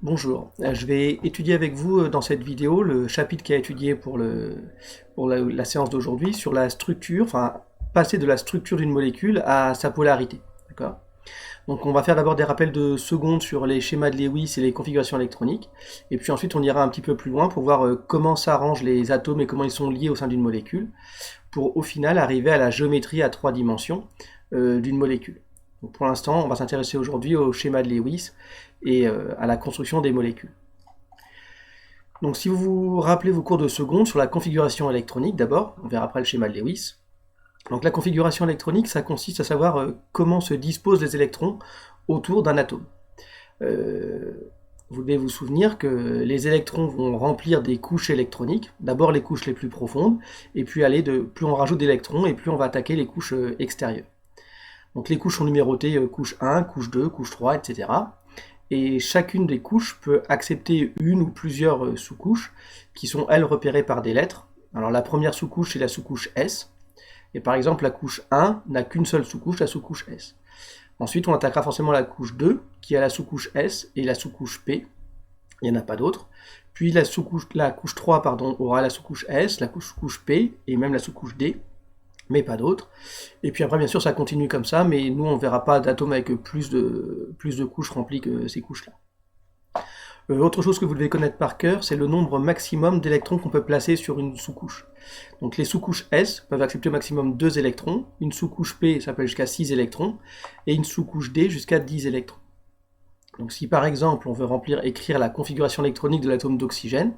Bonjour, je vais étudier avec vous dans cette vidéo le chapitre qui a étudié pour la séance d'aujourd'hui sur la structure, enfin passer de la structure d'une molécule à sa polarité. D'accord? Donc on va faire d'abord des rappels de secondes sur les schémas de Lewis et les configurations électroniques, et puis ensuite on ira un petit peu plus loin pour voir comment s'arrangent les atomes et comment ils sont liés au sein d'une molécule, pour au final arriver à la géométrie à 3 dimensions d'une molécule. Donc pour l'instant, on va s'intéresser aujourd'hui au schéma de Lewis et à la construction des molécules. Donc si vous vous rappelez vos cours de seconde sur la configuration électronique d'abord, on verra après le schéma de Lewis. Donc la configuration électronique, ça consiste à savoir comment se disposent les électrons autour d'un atome. Vous devez vous souvenir que les électrons vont remplir des couches électroniques, d'abord les couches les plus profondes, et puis plus on rajoute d'électrons, et plus on va attaquer les couches extérieures. Donc les couches sont numérotées couche 1, couche 2, couche 3, etc. Et chacune des couches peut accepter une ou plusieurs sous-couches qui sont, elles, repérées par des lettres. Alors la première sous-couche, c'est la sous-couche S. Et par exemple, la couche 1 n'a qu'une seule sous-couche, la sous-couche S. Ensuite, on attaquera forcément la couche 2, qui a la sous-couche S et la sous-couche P. Il n'y en a pas d'autres. Puis la couche 3 aura la sous-couche S, la couche P et même la sous-couche D, mais pas d'autres. Et puis après, bien sûr, ça continue comme ça, mais nous, on ne verra pas d'atomes avec plus de couches remplies que ces couches-là. Autre chose que vous devez connaître par cœur, c'est le nombre maximum d'électrons qu'on peut placer sur une sous-couche. Donc les sous-couches S peuvent accepter au maximum 2 électrons, une sous-couche P, ça peut aller jusqu'à 6 électrons, et une sous-couche D jusqu'à 10 électrons. Donc si par exemple, on veut écrire la configuration électronique de l'atome d'oxygène,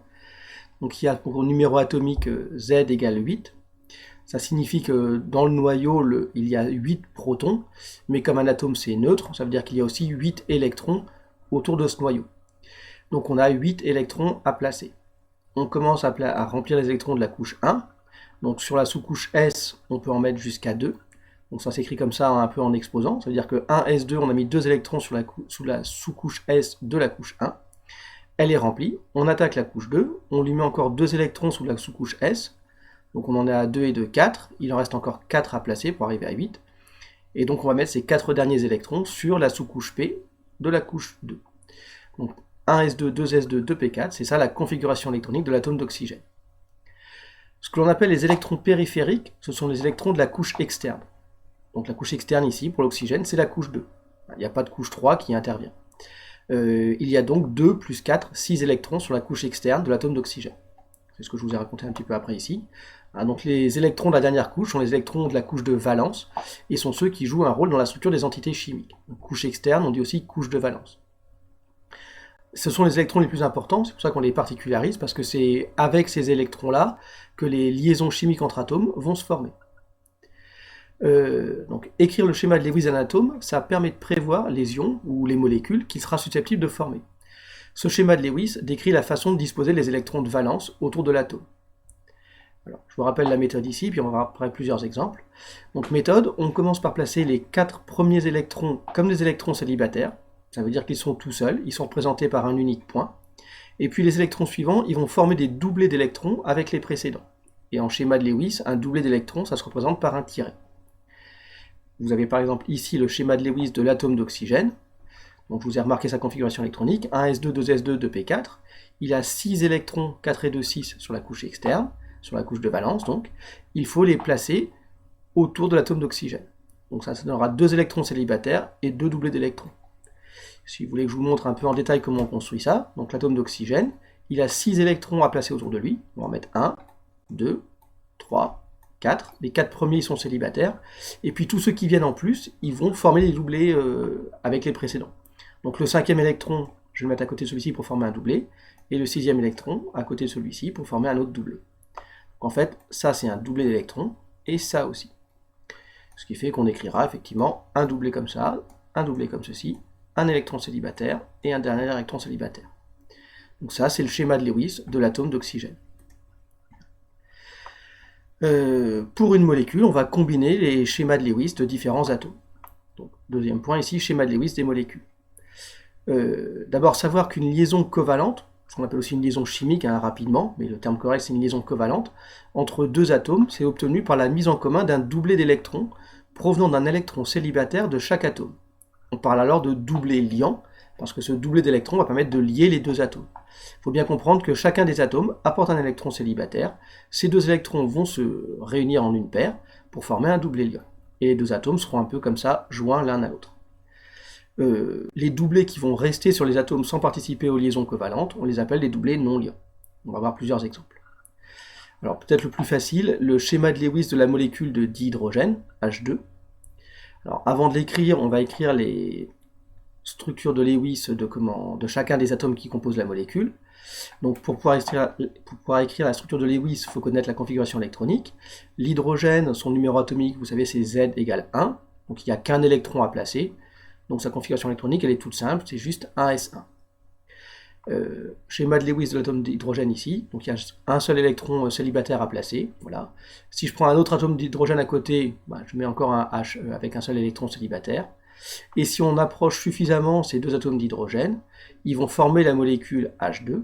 donc il y a pour numéro atomique Z égale 8, ça signifie que dans le noyau, il y a 8 protons, mais comme un atome c'est neutre, ça veut dire qu'il y a aussi 8 électrons autour de ce noyau. Donc on a 8 électrons à placer. On commence à remplir les électrons de la couche 1. Donc sur la sous-couche S, on peut en mettre jusqu'à 2. Donc ça s'écrit comme ça un peu en exposant. Ça veut dire que 1S2, on a mis 2 électrons sous la sous-couche S de la couche 1. Elle est remplie. On attaque la couche 2. On lui met encore 2 électrons sous la sous-couche S. Donc on en est à 2 et 2, 4. Il en reste encore 4 à placer pour arriver à 8. Et donc on va mettre ces 4 derniers électrons sur la sous-couche P de la couche 2. Donc 1S2, 2S2, 2P4, c'est ça la configuration électronique de l'atome d'oxygène. Ce que l'on appelle les électrons périphériques, ce sont les électrons de la couche externe. Donc la couche externe ici, pour l'oxygène, c'est la couche 2. Il n'y a pas de couche 3 qui intervient. Il y a donc 2 plus 4, 6 électrons sur la couche externe de l'atome d'oxygène. C'est ce que je vous ai raconté un petit peu après ici. Donc les électrons de la dernière couche sont les électrons de la couche de valence, et sont ceux qui jouent un rôle dans la structure des entités chimiques. Donc, couche externe, on dit aussi couche de valence. Ce sont les électrons les plus importants, c'est pour ça qu'on les particularise, parce que c'est avec ces électrons-là que les liaisons chimiques entre atomes vont se former. Donc écrire le schéma de Lewis d'un atome, ça permet de prévoir les ions ou les molécules qu'il sera susceptible de former. Ce schéma de Lewis décrit la façon de disposer les électrons de valence autour de l'atome. Alors, je vous rappelle la méthode ici, puis on va voir après plusieurs exemples. Donc méthode, on commence par placer les 4 premiers électrons comme des électrons célibataires. Ça veut dire qu'ils sont tout seuls, ils sont représentés par un unique point. Et puis les électrons suivants, ils vont former des doublés d'électrons avec les précédents. Et en schéma de Lewis, un doublé d'électrons, ça se représente par un tiret. Vous avez par exemple ici le schéma de Lewis de l'atome d'oxygène. Donc je vous ai remarqué sa configuration électronique, 1s2, 2s2, 2p4. Il a 6 électrons, 4 et 2, 6 sur la couche externe, sur la couche de valence donc. Il faut les placer autour de l'atome d'oxygène. Donc ça donnera 2 électrons célibataires et 2 doublés d'électrons. Si vous voulez que je vous montre un peu en détail comment on construit ça, donc l'atome d'oxygène, il a 6 électrons à placer autour de lui. On va en mettre 1, 2, 3, 4. Les 4 premiers sont célibataires. Et puis tous ceux qui viennent en plus, ils vont former les doublés avec les précédents. Donc le 5e électron, je vais le mettre à côté de celui-ci pour former un doublé. Et le 6e électron à côté de celui-ci pour former un autre doublé. Donc en fait, ça c'est un doublé d'électrons, et ça aussi. Ce qui fait qu'on écrira effectivement un doublé comme ça, un doublé comme ceci, un électron célibataire et un dernier électron célibataire. Donc ça, c'est le schéma de Lewis de l'atome d'oxygène. Pour une molécule, on va combiner les schémas de Lewis de différents atomes. Donc, deuxième point ici, schéma de Lewis des molécules. D'abord, savoir qu'une liaison covalente, ce qu'on appelle aussi une liaison chimique rapidement, mais le terme correct c'est une liaison covalente, entre deux atomes, c'est obtenu par la mise en commun d'un doublé d'électrons provenant d'un électron célibataire de chaque atome. On parle alors de doublé liant parce que ce doublet d'électrons va permettre de lier les deux atomes. Il faut bien comprendre que chacun des atomes apporte un électron célibataire. Ces deux électrons vont se réunir en une paire pour former un doublet liant. Et les deux atomes seront un peu comme ça, joints l'un à l'autre. Les doublets qui vont rester sur les atomes sans participer aux liaisons covalentes, on les appelle des doublets non liants. On va voir plusieurs exemples. Alors peut-être le plus facile, le schéma de Lewis de la molécule de dihydrogène, H2. Alors avant de l'écrire, on va écrire les structures de Lewis de chacun des atomes qui composent la molécule. Donc pour pouvoir écrire la structure de Lewis, il faut connaître la configuration électronique. L'hydrogène, son numéro atomique, vous savez, c'est Z égale 1. Donc il n'y a qu'un électron à placer. Donc sa configuration électronique, elle est toute simple, c'est juste 1s1. Schéma de Lewis de l'atome d'hydrogène ici, donc il y a un seul électron célibataire à placer, voilà. Si je prends un autre atome d'hydrogène à côté, je mets encore un H avec un seul électron célibataire. Et si on approche suffisamment ces deux atomes d'hydrogène, ils vont former la molécule H2,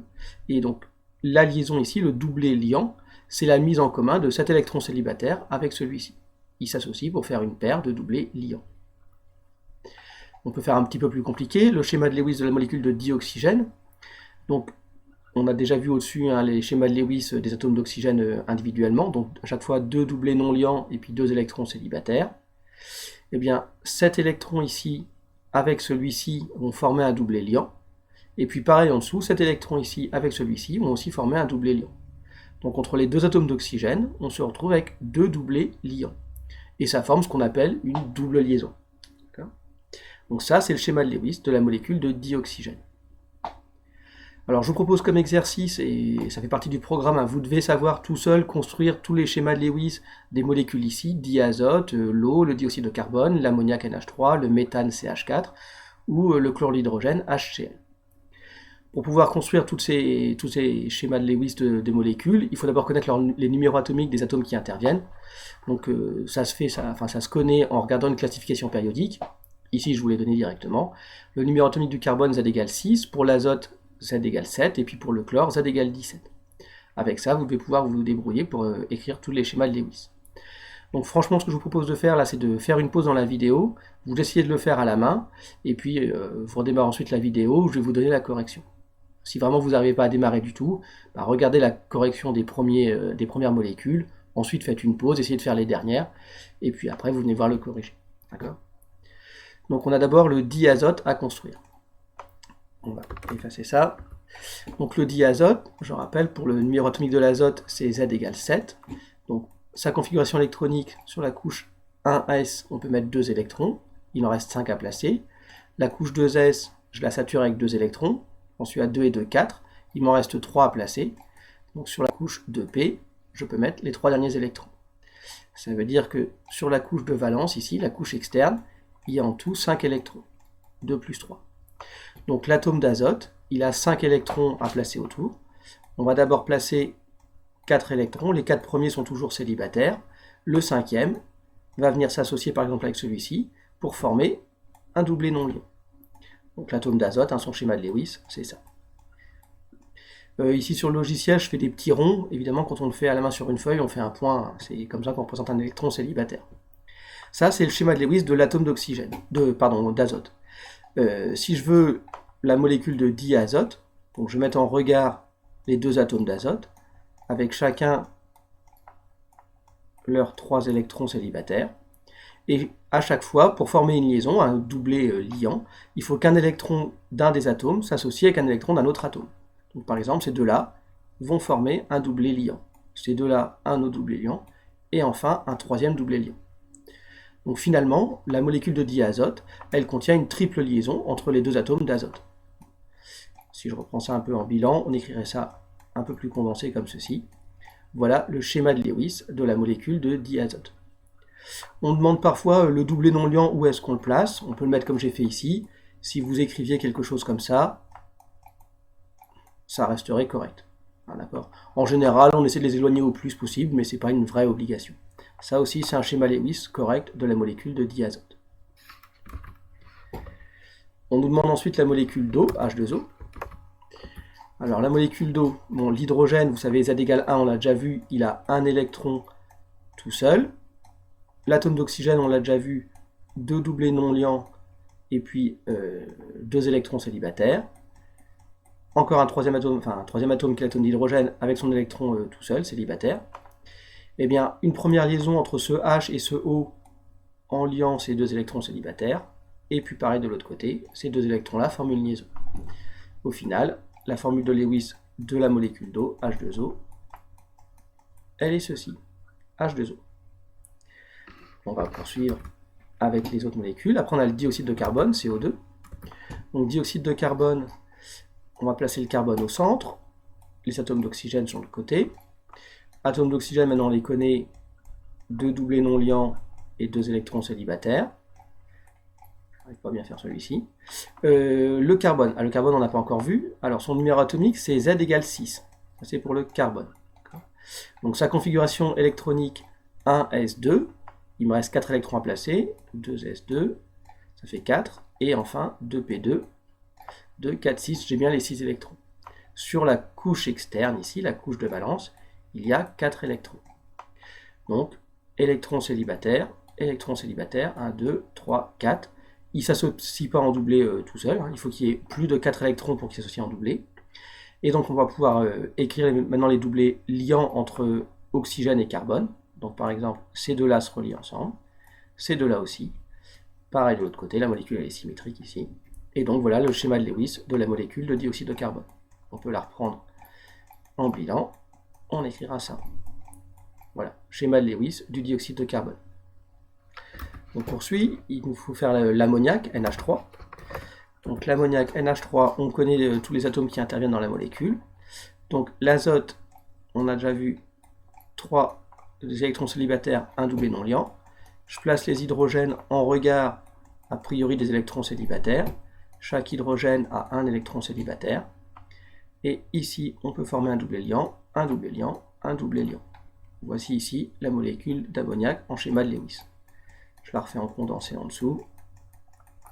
et donc la liaison ici, le doublet liant, c'est la mise en commun de cet électron célibataire avec celui-ci. Ils s'associent pour faire une paire de doublets liants. On peut faire un petit peu plus compliqué, le schéma de Lewis de la molécule de dioxygène. Donc, on a déjà vu au-dessus les schémas de Lewis des atomes d'oxygène individuellement, donc à chaque fois deux doublets non liants et puis deux électrons célibataires. Eh bien, cet électron ici avec celui-ci vont former un doublet liant, et puis pareil en dessous, cet électron ici avec celui-ci vont aussi former un doublet liant. Donc entre les deux atomes d'oxygène, on se retrouve avec deux doublets liants, et ça forme ce qu'on appelle une double liaison. Donc ça, c'est le schéma de Lewis de la molécule de dioxygène. Alors je vous propose comme exercice, et ça fait partie du programme, vous devez savoir tout seul construire tous les schémas de Lewis des molécules ici, diazote, l'eau, le dioxyde de carbone, l'ammoniac NH3, le méthane CH4 ou le chlore d'hydrogène HCl. Pour pouvoir construire tous ces schémas de Lewis des molécules, il faut d'abord connaître les numéros atomiques des atomes qui interviennent. Donc ça se connaît en regardant une classification périodique. Ici je vous l'ai donné directement. Le numéro atomique du carbone Z égale 6, pour l'azote Z égale 7, et puis pour le chlore, Z égale 17. Avec ça, vous devez pouvoir vous débrouiller pour écrire tous les schémas de Lewis. Donc franchement, ce que je vous propose de faire là, c'est de faire une pause dans la vidéo, vous essayez de le faire à la main, et puis vous redémarrez ensuite la vidéo où je vais vous donner la correction. Si vraiment vous n'arrivez pas à démarrer du tout, regardez la correction des premières molécules, ensuite faites une pause, essayez de faire les dernières, et puis après vous venez voir le corriger. D'accord ? Donc on a d'abord le diazote à construire. On va effacer ça. Donc le diazote, je rappelle, pour le numéro atomique de l'azote, c'est Z égale 7. Donc sa configuration électronique, sur la couche 1s, on peut mettre 2 électrons. Il en reste 5 à placer. La couche 2s, je la sature avec 2 électrons. Ensuite à 2 et 2, 4. Il m'en reste 3 à placer. Donc sur la couche 2p, je peux mettre les 3 derniers électrons. Ça veut dire que sur la couche de valence, ici, la couche externe, il y a en tout 5 électrons. 2 plus 3. Donc l'atome d'azote, il a 5 électrons à placer autour. On va d'abord placer 4 électrons, les 4 premiers sont toujours célibataires. Le 5e va venir s'associer par exemple avec celui-ci pour former un doublet non liant. Donc l'atome d'azote, son schéma de Lewis, c'est ça. Ici sur le logiciel, je fais des petits ronds. Évidemment, quand on le fait à la main sur une feuille, on fait un point. C'est comme ça qu'on représente un électron célibataire. Ça, c'est le schéma de Lewis de l'atome d'azote. Si je veux la molécule de diazote, donc je vais mettre en regard les deux atomes d'azote, avec chacun leurs 3 électrons célibataires, et à chaque fois, pour former une liaison, un doublet liant, il faut qu'un électron d'un des atomes s'associe avec un électron d'un autre atome. Donc par exemple, ces deux-là vont former un doublet liant. Ces deux-là, un autre doublet liant, et enfin un troisième doublet liant. Donc finalement, la molécule de diazote, elle contient une triple liaison entre les deux atomes d'azote. Si je reprends ça un peu en bilan, on écrirait ça un peu plus condensé comme ceci. Voilà le schéma de Lewis de la molécule de diazote. On demande parfois le doublet non liant, où est-ce qu'on le place. On peut le mettre comme j'ai fait ici. Si vous écriviez quelque chose comme ça resterait correct. D'accord. En général, on essaie de les éloigner au plus possible, mais ce n'est pas une vraie obligation. Ça aussi, c'est un schéma Lewis correct de la molécule de diazote. On nous demande ensuite la molécule d'eau, H2O. Alors la molécule d'eau, bon, l'hydrogène, vous savez, Z égale 1, on l'a déjà vu, il a un électron tout seul. L'atome d'oxygène, on l'a déjà vu, 2 doublets non liants et puis 2 électrons célibataires. Encore un troisième atome qui est l'atome d'hydrogène avec son électron tout seul, célibataire. Eh bien, une première liaison entre ce H et ce O en liant ces 2 électrons célibataires. Et puis pareil de l'autre côté, ces 2 électrons-là forment une liaison. Au final, la formule de Lewis de la molécule d'eau, H2O, elle est ceci, H2O. On va poursuivre avec les autres molécules. Après, on a le dioxyde de carbone, CO2. Donc, dioxyde de carbone, on va placer le carbone au centre. Les atomes d'oxygène sur le côté. Atomes d'oxygène, maintenant on les connaît, 2 doublés non liants et 2 électrons célibataires. Je n'arrive pas à bien faire celui-ci. Le carbone, le carbone on n'a pas encore vu. Alors son numéro atomique c'est Z égale 6. C'est pour le carbone. Donc sa configuration électronique 1s2. Il me reste 4 électrons à placer. 2s2, ça fait 4. Et enfin 2p2, 2, 4, 6. J'ai bien les 6 électrons. Sur la couche externe ici, la couche de valence, il y a 4 électrons. Donc, électrons célibataires, 1, 2, 3, 4. Il ne s'associe pas en doublé tout seul, il faut qu'il y ait plus de 4 électrons pour qu'il s'associe en doublé. Et donc on va pouvoir écrire maintenant les doublés liants entre oxygène et carbone. Donc par exemple, ces deux-là se relient ensemble, ces deux-là aussi. Pareil de l'autre côté, la molécule elle est symétrique ici. Et donc voilà le schéma de Lewis de la molécule de dioxyde de carbone. On peut la reprendre en bilan. On écrira ça. Voilà, schéma de Lewis du dioxyde de carbone. On poursuit, il nous faut faire l'ammoniac, NH3. Donc l'ammoniac, NH3, on connaît tous les atomes qui interviennent dans la molécule. Donc l'azote, on a déjà vu 3 électrons célibataires, un doublé non liant. Je place les hydrogènes en regard, a priori, des électrons célibataires. Chaque hydrogène a un électron célibataire. Et ici, on peut former un doublé liant, un doublé liant, un doublé liant. Voici ici la molécule d'ammoniac en schéma de Lewis. Je la refais en condensé en dessous.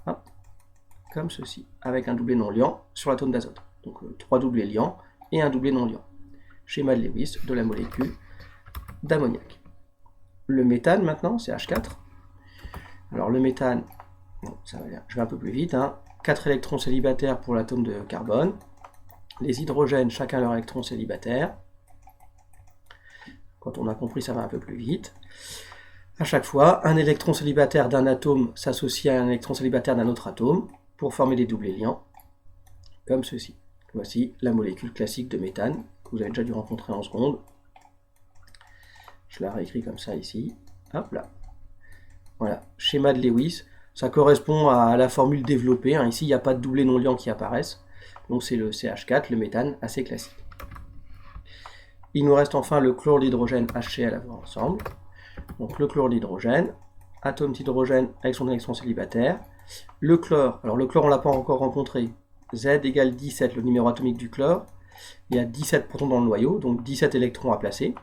Hop, comme ceci, avec un doublé non liant sur l'atome d'azote. Donc 3 doublés liants et un doublé non liant. Schéma de Lewis de la molécule d'ammoniac. Le méthane maintenant, c'est H4. Alors le méthane, bon, ça va bien. Je vais un peu plus vite. 4 électrons célibataires pour l'atome de carbone. Les hydrogènes, chacun leur électron célibataire. Quand on a compris, ça va un peu plus vite. À chaque fois, un électron célibataire d'un atome s'associe à un électron célibataire d'un autre atome pour former des doublés liants, comme ceci. Voici la molécule classique de méthane, que vous avez déjà dû rencontrer en seconde. Je la réécris comme ça ici. Hop là. Voilà, schéma de Lewis. Ça correspond à la formule développée. Ici, il n'y a pas de doublés non liants qui apparaissent. Donc c'est le CH4, le méthane, assez classique. Il nous reste enfin le chlore d'hydrogène HCl à voir ensemble. Donc le chlore d'hydrogène, atome d'hydrogène avec son électron célibataire. Le chlore, alors le chlore on ne l'a pas encore rencontré. Z égale 17, le numéro atomique du chlore. Il y a 17 protons dans le noyau, donc 17 électrons à placer.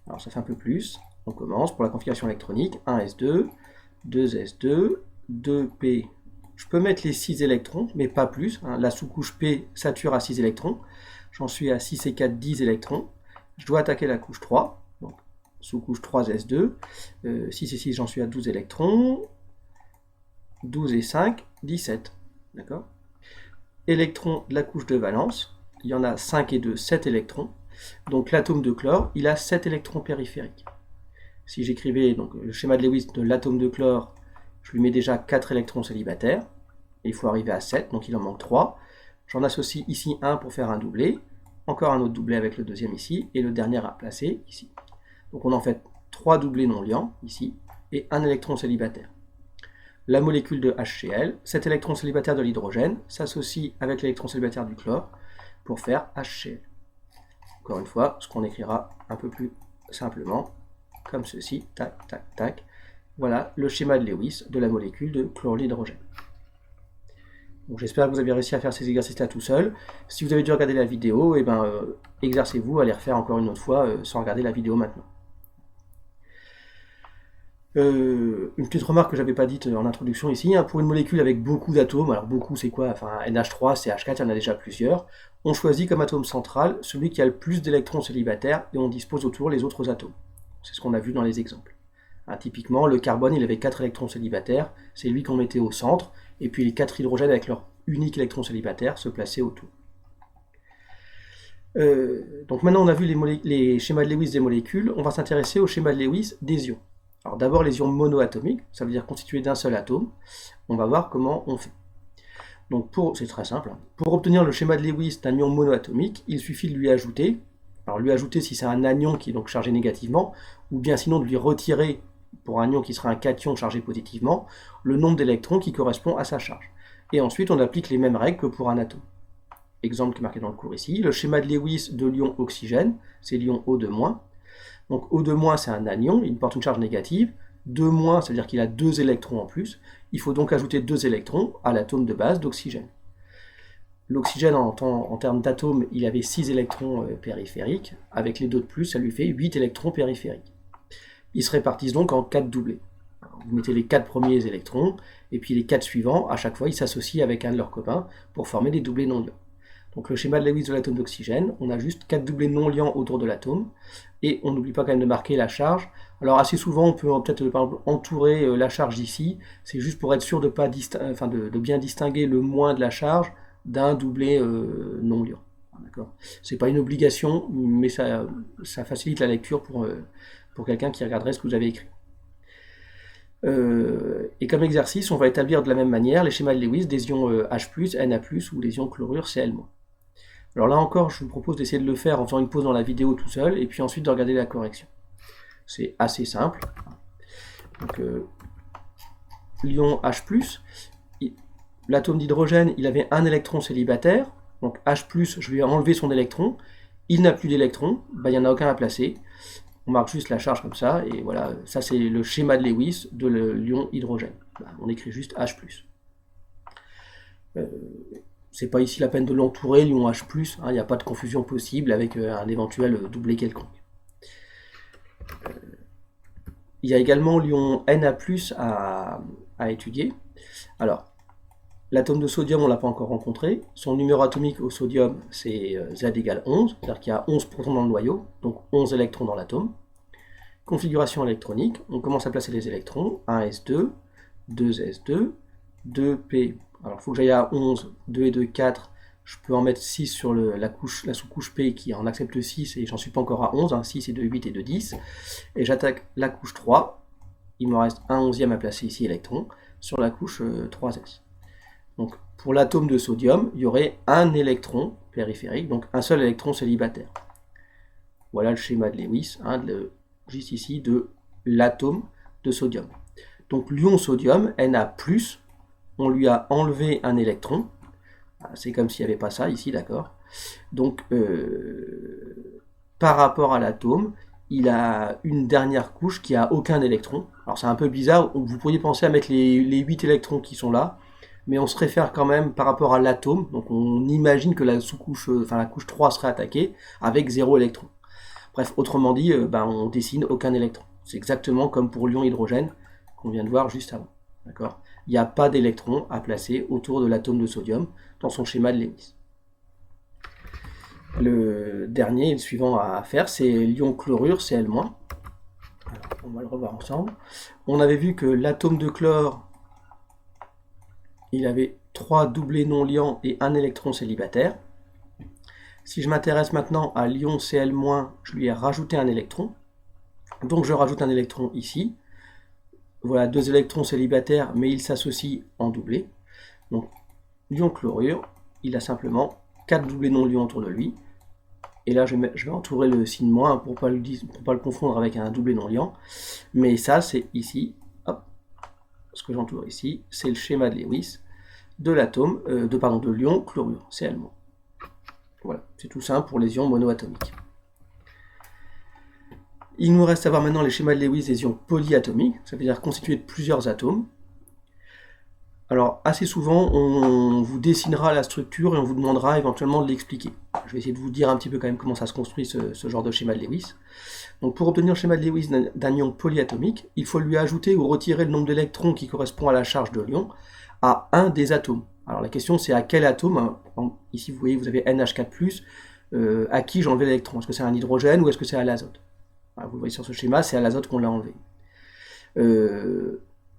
Alors ça fait un peu plus. On commence pour la configuration électronique. 1s2, 2s2, 2p. Je peux mettre les 6 électrons, mais pas plus. La sous-couche P sature à 6 électrons. J'en suis à 6 et 4, 10 électrons. Je dois attaquer la couche 3. Donc, sous-couche 3s2. 6 et 6, j'en suis à 12 électrons. 12 et 5, 17. D'accord ? Électrons de la couche de valence. Il y en a 5 et 2, 7 électrons. Donc l'atome de chlore, il a 7 électrons périphériques. Si j'écrivais le schéma de Lewis de l'atome de chlore, je lui mets déjà 4 électrons célibataires. Et il faut arriver à 7, donc il en manque 3. J'en associe ici un pour faire un doublé. Encore un autre doublé avec le deuxième ici. Et le dernier à placer ici. Donc on en fait 3 doublés non liants ici. Et un électron célibataire. La molécule de HCl, cet électron célibataire de l'hydrogène, s'associe avec l'électron célibataire du chlore pour faire HCl. Encore une fois, ce qu'on écrira un peu plus simplement, comme ceci, tac, tac, tac. Voilà le schéma de Lewis de la molécule de chlore d'hydrogène. J'espère que vous avez réussi à faire ces exercices-là tout seul. Si vous avez dû regarder la vidéo, exercez-vous à les refaire encore une autre fois sans regarder la vidéo maintenant. Une petite remarque que j'avais pas dite en introduction ici, pour une molécule avec beaucoup d'atomes, alors beaucoup c'est quoi, enfin NH3, CH4, il y en a déjà plusieurs, on choisit comme atome central celui qui a le plus d'électrons célibataires et on dispose autour les autres atomes. C'est ce qu'on a vu dans les exemples. Typiquement, le carbone, il avait 4 électrons célibataires, c'est lui qu'on mettait au centre, et puis les 4 hydrogènes avec leur unique électron célibataire se placer autour. Donc maintenant on a vu les schémas de Lewis des molécules, on va s'intéresser au schéma de Lewis des ions. Alors d'abord les ions monoatomiques, ça veut dire constitués d'un seul atome. On va voir comment on fait. Donc c'est très simple. Pour obtenir le schéma de Lewis d'un ion monoatomique, il suffit de lui ajouter, alors lui ajouter si c'est un anion qui est donc chargé négativement, ou bien sinon de lui retirer, pour un ion qui sera un cation chargé positivement, le nombre d'électrons qui correspond à sa charge. Et ensuite on applique les mêmes règles que pour un atome. Exemple qui est marqué dans le cours ici, le schéma de Lewis de l'ion oxygène, c'est l'ion O2-. Donc O2- c'est un anion, il porte une charge négative. 2-, ça veut dire qu'il a 2 électrons en plus. Il faut donc ajouter 2 électrons à l'atome de base d'oxygène. L'oxygène, en termes d'atomes, il avait 6 électrons périphériques. Avec les 2 de plus, ça lui fait 8 électrons périphériques. Ils se répartissent donc en 4 doublés. Alors, vous mettez les 4 premiers électrons, et puis les 4 suivants, à chaque fois, ils s'associent avec un de leurs copains pour former des doublés non liants. Donc le schéma de Lewis de l'atome d'oxygène, on a juste 4 doublés non liants autour de l'atome, et on n'oublie pas quand même de marquer la charge. Alors assez souvent, on peut peut-être par exemple entourer la charge ici, c'est juste pour être sûr de, de bien distinguer le moins de la charge d'un doublé non liant. D'accord. C'est pas une obligation, mais ça facilite la lecture pour quelqu'un qui regarderait ce que vous avez écrit. Et comme exercice, on va établir de la même manière les schémas de Lewis des ions H+, Na+, ou des ions chlorure Cl-. Alors là encore, je vous propose d'essayer de le faire en faisant une pause dans la vidéo tout seul, et puis ensuite de regarder la correction. C'est assez simple. Donc, l'ion H+, l'atome d'hydrogène, il avait un électron célibataire, donc H+, je lui ai enlevé son électron, il n'a plus d'électron, il n'y en a aucun à placer. On marque juste la charge comme ça, et voilà, ça c'est le schéma de Lewis de l'ion hydrogène. On écrit juste H+. C'est pas ici la peine de l'entourer, l'ion H+, il n'y a pas de confusion possible avec un éventuel doublé quelconque. Il y a également l'ion Na+, à étudier. Alors, l'atome de sodium, on ne l'a pas encore rencontré. Son numéro atomique au sodium, c'est Z égale 11, c'est-à-dire qu'il y a 11 protons dans le noyau, donc 11 électrons dans l'atome. Configuration électronique, on commence à placer les électrons, 1s2, 2s2, 2p. Alors il faut que j'aille à 11, 2 et 2, 4, je peux en mettre 6 sur la sous-couche P qui en accepte 6 et j'en suis pas encore à 11, 6 et 2, 8 et 2, 10. Et j'attaque la couche 3, il me reste un 11e à placer ici, électron, sur la couche 3s. Donc pour l'atome de sodium, il y aurait un électron périphérique, donc un seul électron célibataire. Voilà le schéma de Lewis, juste ici, de l'atome de sodium. Donc l'ion sodium, Na+, on lui a enlevé un électron. C'est comme s'il n'y avait pas ça ici, d'accord. Donc par rapport à l'atome, il a une dernière couche qui n'a aucun électron. Alors c'est un peu bizarre, vous pourriez penser à mettre les 8 électrons qui sont là, mais on se réfère quand même par rapport à l'atome, donc on imagine que la sous-couche, la couche 3 serait attaquée avec 0 électron. Bref, autrement dit, on dessine aucun électron. C'est exactement comme pour l'ion hydrogène qu'on vient de voir juste avant. D'accord. Il n'y a pas d'électron à placer autour de l'atome de sodium dans son schéma de Lewis. Le dernier, le suivant à faire, c'est l'ion chlorure Cl-. Alors, on va le revoir ensemble. On avait vu que l'atome de chlore, il avait 3 doublés non liants et un électron célibataire. Si je m'intéresse maintenant à l'ion Cl-, je lui ai rajouté un électron. Donc je rajoute un électron ici. Voilà, 2 électrons célibataires, mais ils s'associent en doublé. Donc l'ion chlorure, il a simplement 4 doublés non liants autour de lui. Et là, je vais entourer le signe moins pour ne pas le confondre avec un doublé non liant. Mais ça, c'est ici, hop, ce que j'entoure ici, c'est le schéma de Lewis de l'atome, de l'ion chlorure, Cl-. Voilà, c'est tout simple pour les ions monoatomiques. Il nous reste à voir maintenant les schémas de Lewis des ions polyatomiques, ça veut dire constitués de plusieurs atomes. Alors, assez souvent, on vous dessinera la structure et on vous demandera éventuellement de l'expliquer. Je vais essayer de vous dire un petit peu quand même comment ça se construit ce genre de schéma de Lewis. Donc, pour obtenir le schéma de Lewis d'un ion polyatomique, il faut lui ajouter ou retirer le nombre d'électrons qui correspond à la charge de l'ion à un des atomes. Alors, la question, c'est à quel atome, ici, vous voyez, vous avez NH4+, à qui j'ai enlevé l'électron. Est-ce que c'est un hydrogène ou est-ce que c'est à l'azote? Vous le voyez sur ce schéma, c'est à l'azote qu'on l'a enlevé.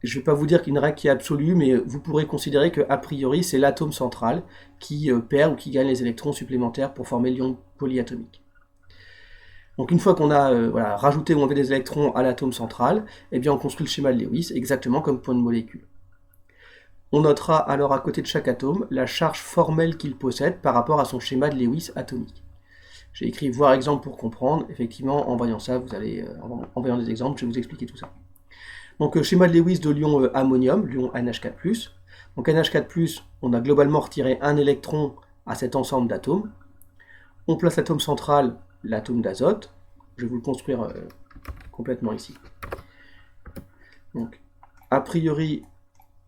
je ne vais pas vous dire qu'il y a une règle qui est absolue, mais vous pourrez considérer qu'a priori, c'est l'atome central qui perd ou qui gagne les électrons supplémentaires pour former l'ion polyatomique. Donc une fois qu'on a voilà, rajouté ou enlevé des électrons à l'atome central, eh bien on construit le schéma de Lewis exactement comme pour une molécule. On notera alors à côté de chaque atome la charge formelle qu'il possède par rapport à son schéma de Lewis atomique. J'ai écrit voir exemple pour comprendre. Effectivement, en voyant ça, vous allez, en voyant des exemples, je vais vous expliquer tout ça. Donc schéma de Lewis de l'ion ammonium, l'ion NH4+. Donc NH4+, on a globalement retiré un électron à cet ensemble d'atomes. On place l'atome central, l'atome d'azote. Je vais vous le construire complètement ici. Donc, a priori,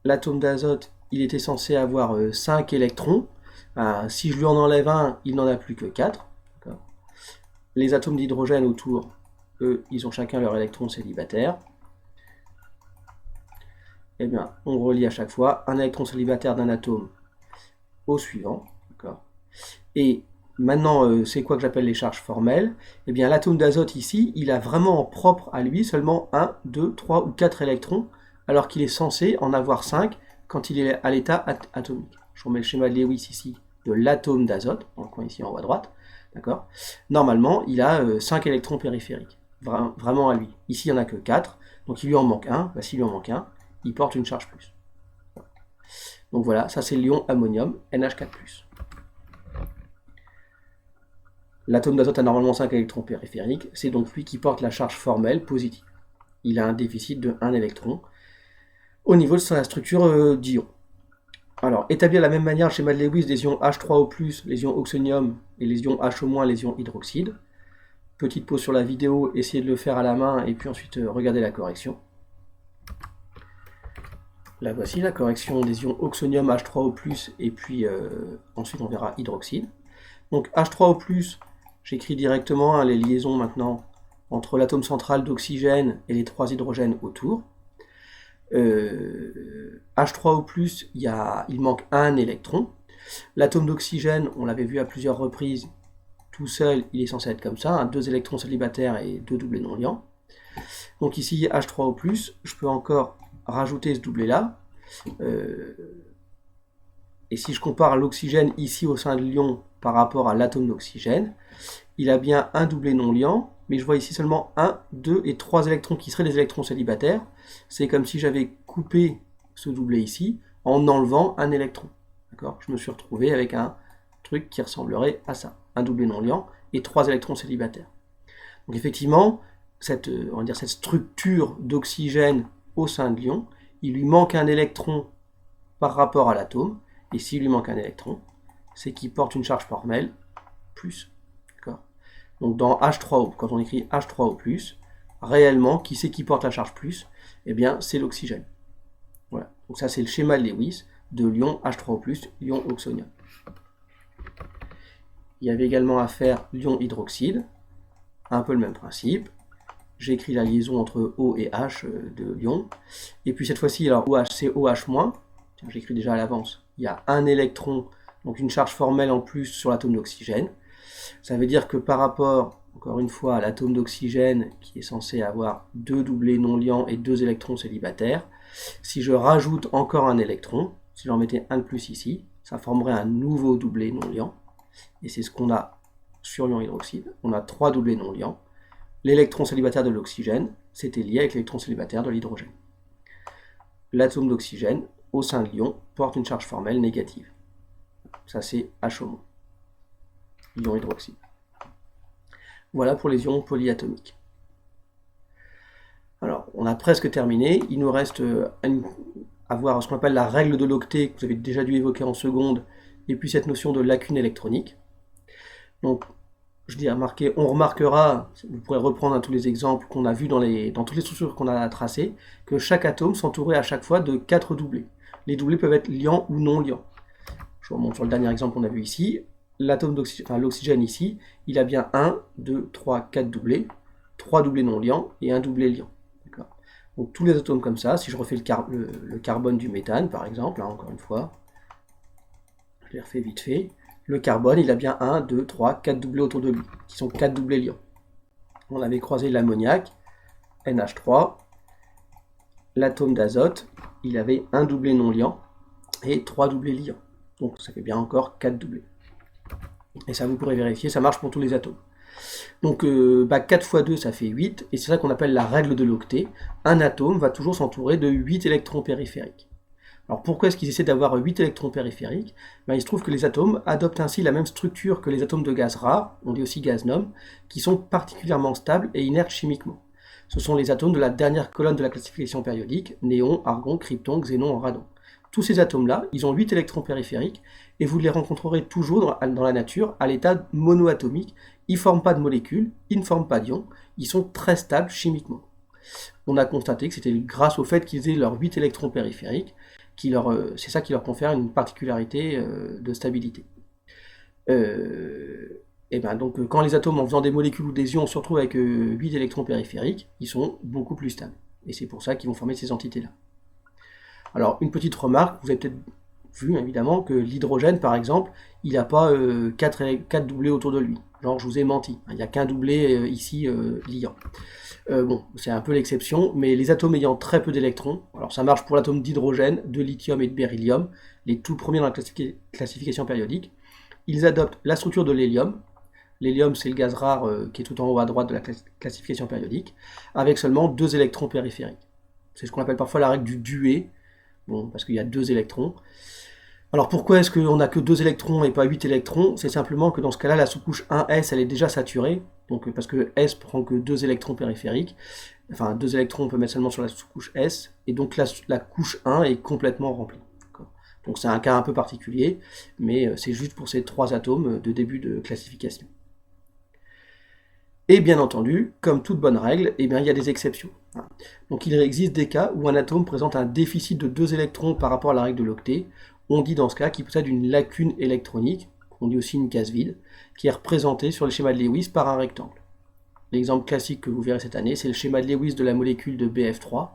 l'atome d'azote, il était censé avoir 5 électrons. Si je lui en enlève un, il n'en a plus que 4. Les atomes d'hydrogène autour, eux, ils ont chacun leur électron célibataire. Eh bien, on relie à chaque fois un électron célibataire d'un atome au suivant. Et maintenant, c'est quoi que j'appelle les charges formelles? Eh bien, l'atome d'azote ici, il a vraiment en propre à lui seulement 1, 2, 3 ou 4 électrons, alors qu'il est censé en avoir 5 quand il est à l'état atomique. Je remets le schéma de Lewis ici de l'atome d'azote, dans le coin ici en haut à droite. D'accord. Normalement, il a 5 électrons périphériques, vraiment à lui. Ici, il n'y en a que 4, donc il lui en manque un. S'il lui en manque un, il porte une charge plus. Donc voilà, ça c'est l'ion ammonium, NH4+. L'atome d'azote a normalement 5 électrons périphériques, c'est donc lui qui porte la charge formelle positive. Il a un déficit de 1 électron au niveau de sa structure d'ion. Alors, établir de la même manière le schéma de Lewis des ions H3O+, les ions oxonium et les ions HO-, les ions hydroxyde. Petite pause sur la vidéo, essayez de le faire à la main et puis ensuite regardez la correction. Là voici la correction des ions oxonium H3O+, et puis ensuite on verra hydroxyde. Donc H3O+, j'écris directement les liaisons maintenant entre l'atome central d'oxygène et les 3 hydrogènes autour. H3O+, il manque un électron. L'atome d'oxygène, on l'avait vu à plusieurs reprises, tout seul, il est censé être comme ça, 2 électrons célibataires et 2 doublés non liants. Donc ici, H3O+, je peux encore rajouter ce doublet-là. Et si je compare l'oxygène ici au sein de l'ion par rapport à l'atome d'oxygène, il a bien un doublé non liant, mais je vois ici seulement 1, 2 et 3 électrons qui seraient des électrons célibataires. C'est comme si j'avais coupé ce doublé ici en enlevant un électron. Je me suis retrouvé avec un truc qui ressemblerait à ça. Un doublé non liant et 3 électrons célibataires. Donc effectivement, cette structure d'oxygène au sein de l'ion, il lui manque un électron par rapport à l'atome, et s'il lui manque un électron, c'est qu'il porte une charge formelle plus. Donc dans H3O, quand on écrit H3O+, réellement, qui c'est qui porte la charge plus? Eh bien, c'est l'oxygène. Voilà. Donc ça, c'est le schéma de Lewis de l'ion H3O+, ion oxonium. Il y avait également à faire l'ion hydroxyde, un peu le même principe. J'ai écrit la liaison entre O et H de l'ion. Et puis cette fois-ci, alors OH, c'est OH-. J'écris déjà à l'avance. Il y a un électron, donc une charge formelle en plus sur l'atome d'oxygène. Ça veut dire que par rapport, encore une fois, à l'atome d'oxygène qui est censé avoir 2 doublés non liants et 2 électrons célibataires, si je rajoute encore un électron, si j'en mettais un de plus ici, ça formerait un nouveau doublé non liant. Et c'est ce qu'on a sur l'ion hydroxyde. On a 3 doublés non liants. L'électron célibataire de l'oxygène, c'était lié avec l'électron célibataire de l'hydrogène. L'atome d'oxygène, au sein de l'ion, porte une charge formelle négative. Ça, c'est HO-, ion hydroxyde. Voilà pour les ions polyatomiques. Alors, on a presque terminé. Il nous reste à voir ce qu'on appelle la règle de l'octet, que vous avez déjà dû évoquer en seconde, et puis cette notion de lacune électronique. Donc, je dis remarquer, on remarquera, vous pourrez reprendre tous les exemples qu'on a vus dans toutes les structures qu'on a tracées, que chaque atome s'entourait à chaque fois de 4 doublés. Les doublés peuvent être liants ou non liants. Je vous remonte sur le dernier exemple qu'on a vu ici. L'atome d'oxygène, l'oxygène ici, il a bien 1, 2, 3, 4 doublés, 3 doublés non liants et un doublé liant. Donc tous les atomes comme ça, si je refais le carbone du méthane par exemple, encore une fois, je les refais vite fait, le carbone il a bien 1, 2, 3, 4 doublés autour de lui, qui sont 4 doublés liants. On avait croisé l'ammoniac, NH3, l'atome d'azote, il avait un doublet non liant et 3 doublés liants. Donc ça fait bien encore 4 doublés. Et ça, vous pourrez vérifier, ça marche pour tous les atomes. Donc 4 fois 2, ça fait 8, et c'est ça qu'on appelle la règle de l'octet. Un atome va toujours s'entourer de 8 électrons périphériques. Alors pourquoi est-ce qu'ils essaient d'avoir 8 électrons périphériques? Il se trouve que les atomes adoptent ainsi la même structure que les atomes de gaz rares, on dit aussi gaz noble, qui sont particulièrement stables et inertes chimiquement. Ce sont les atomes de la dernière colonne de la classification périodique, néon, argon, krypton, xénon, radon. Tous ces atomes-là, ils ont 8 électrons périphériques, et vous les rencontrerez toujours dans la nature à l'état monoatomique. Ils ne forment pas de molécules, ils ne forment pas d'ions, ils sont très stables chimiquement. On a constaté que c'était grâce au fait qu'ils aient leurs 8 électrons périphériques, c'est ça qui leur confère une particularité de stabilité. Donc quand les atomes, en faisant des molécules ou des ions, se retrouvent avec 8 électrons périphériques, ils sont beaucoup plus stables. Et c'est pour ça qu'ils vont former ces entités-là. Alors, une petite remarque, vous avez peut-être vu évidemment que l'hydrogène, par exemple, il n'a pas 4 doublés autour de lui. Genre, je vous ai menti, il n'y a qu'un doublé ici liant. Bon, c'est un peu l'exception, mais les atomes ayant très peu d'électrons, alors ça marche pour l'atome d'hydrogène, de lithium et de beryllium, les tout premiers dans la classification périodique, ils adoptent la structure de l'hélium. L'hélium, c'est le gaz rare qui est tout en haut à droite de la classification périodique, avec seulement 2 électrons périphériques. C'est ce qu'on appelle parfois la règle du duet, bon, parce qu'il y a 2 électrons. Alors pourquoi est-ce qu'on n'a que 2 électrons et pas 8 électrons? C'est simplement que dans ce cas-là, la sous-couche 1s, elle est déjà saturée, donc parce que S prend que 2 électrons périphériques, enfin 2 électrons on peut mettre seulement sur la sous-couche S, et donc la couche 1 est complètement remplie. Donc c'est un cas un peu particulier, mais c'est juste pour ces 3 atomes de début de classification. Et bien entendu, comme toute bonne règle, il y a des exceptions. Donc il existe des cas où un atome présente un déficit de 2 électrons par rapport à la règle de l'octet. On dit dans ce cas qu'il possède une lacune électronique, on dit aussi une case vide, qui est représentée sur le schéma de Lewis par un rectangle. L'exemple classique que vous verrez cette année, c'est le schéma de Lewis de la molécule de BF3.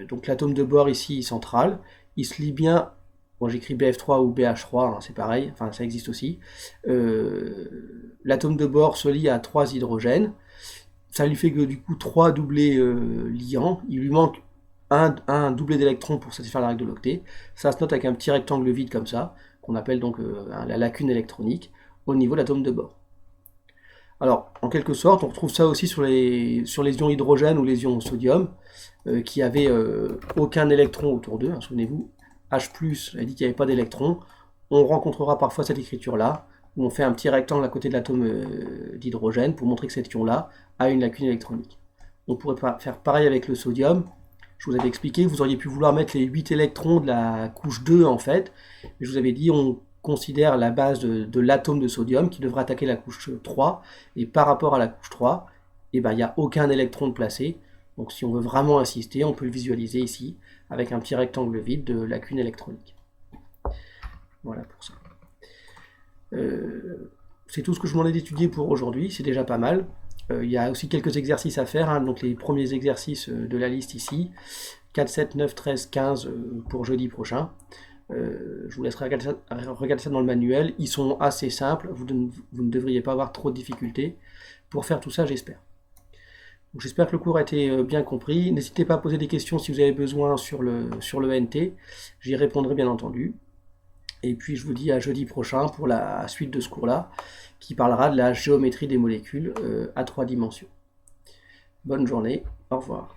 Donc l'atome de bord ici central, il se lie bien. Bon, j'écris BF3 ou BH3, c'est pareil, enfin ça existe aussi. L'atome de bord se lie à 3 hydrogènes. Ça lui fait que du coup 3 doublés liants. Il lui manque un doublé d'électrons pour satisfaire la règle de l'octet. Ça se note avec un petit rectangle vide comme ça, qu'on appelle donc la lacune électronique, au niveau de l'atome de bord. Alors, en quelque sorte, on retrouve ça aussi sur les ions hydrogène ou les ions sodium, qui n'avaient aucun électron autour d'eux, souvenez-vous. H+, a dit qu'il n'y avait pas d'électrons. On rencontrera parfois cette écriture-là, où on fait un petit rectangle à côté de l'atome d'hydrogène pour montrer que cet ion-là a une lacune électronique. On pourrait faire pareil avec le sodium. Je vous avais expliqué, vous auriez pu vouloir mettre les 8 électrons de la couche 2 en fait. Mais je vous avais dit, on considère la base de l'atome de sodium qui devrait attaquer la couche 3. Et par rapport à la couche 3, il n'y a aucun électron de placé. Donc si on veut vraiment insister, on peut le visualiser ici, avec un petit rectangle vide de lacune électronique. Voilà pour ça. C'est tout ce que je m'en ai d'étudier pour aujourd'hui, c'est déjà pas mal. Il y a aussi quelques exercices à faire, donc les premiers exercices de la liste ici, 4, 7, 9, 13, 15 pour jeudi prochain. Je vous laisserai regarder ça dans le manuel, ils sont assez simples, vous ne devriez pas avoir trop de difficultés pour faire tout ça, j'espère. J'espère que le cours a été bien compris. N'hésitez pas à poser des questions si vous avez besoin sur le NT. J'y répondrai bien entendu. Et puis je vous dis à jeudi prochain pour la suite de ce cours-là, qui parlera de la géométrie des molécules à 3 dimensions. Bonne journée, au revoir.